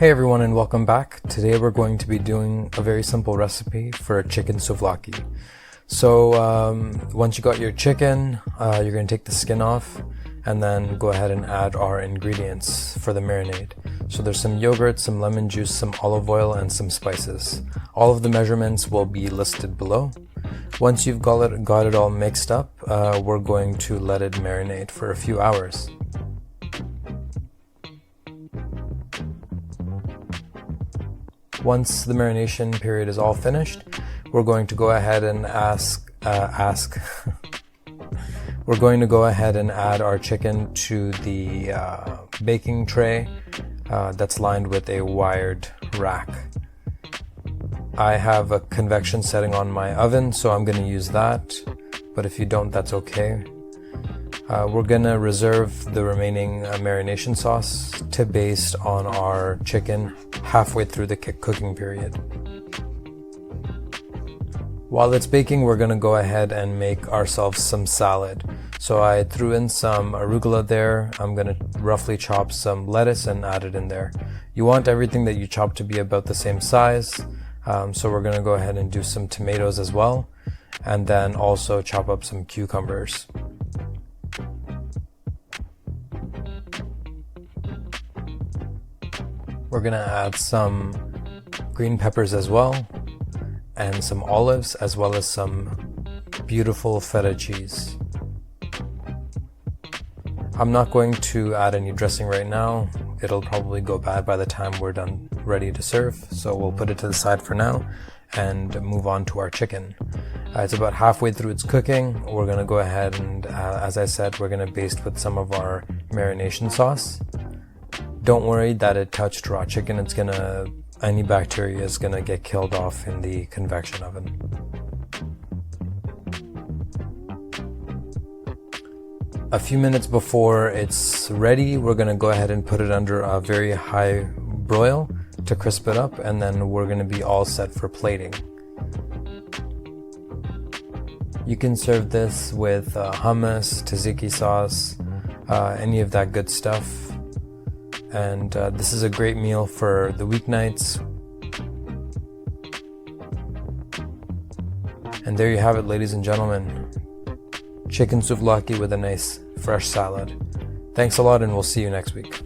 Hey everyone and welcome back. Today we're going to be doing a very simple recipe for a chicken souvlaki. So once you got your chicken, you're going to take the skin off and then go ahead and add our ingredients for the marinade. So there's some yogurt, some lemon juice, some olive oil, and some spices. All of the measurements will be listed below. Once you've got it all mixed up, we're going to let it marinate for a few hours. Once the marination period is all finished, we're going to go ahead and we're going to go ahead and add our chicken to the baking tray that's lined with a wired rack. I have a convection setting on my oven, so I'm going to use that, but if you don't, that's okay. We're going to reserve the remaining marination sauce to baste on our chicken halfway through the cooking period. While it's baking, we're going to go ahead and make ourselves some salad. So I threw in some arugula there. I'm going to roughly chop some lettuce and add it in there. You want everything that you chop to be about the same size. So we're going to go ahead and do some tomatoes as well, and then also chop up some cucumbers. We're going to add some green peppers as well, and some olives, as well as some beautiful feta cheese. I'm not going to add any dressing right now. It'll probably go bad by the time we're done ready to serve, so we'll put it to the side for now and move on to our chicken. It's about halfway through its cooking. We're going to go ahead and, as I said, we're going to baste with some of our marination sauce. Don't worry that it touched raw chicken. Any bacteria is gonna get killed off in the convection oven. A few minutes before it's ready, we're gonna go ahead and put it under a very high broil to crisp it up, and then we're gonna be all set for plating. You can serve this with hummus, tzatziki sauce, any of that good stuff. And this is a great meal for the weeknights. And there you have it, ladies and gentlemen. Chicken souvlaki with a nice fresh salad. Thanks a lot, and we'll see you next week.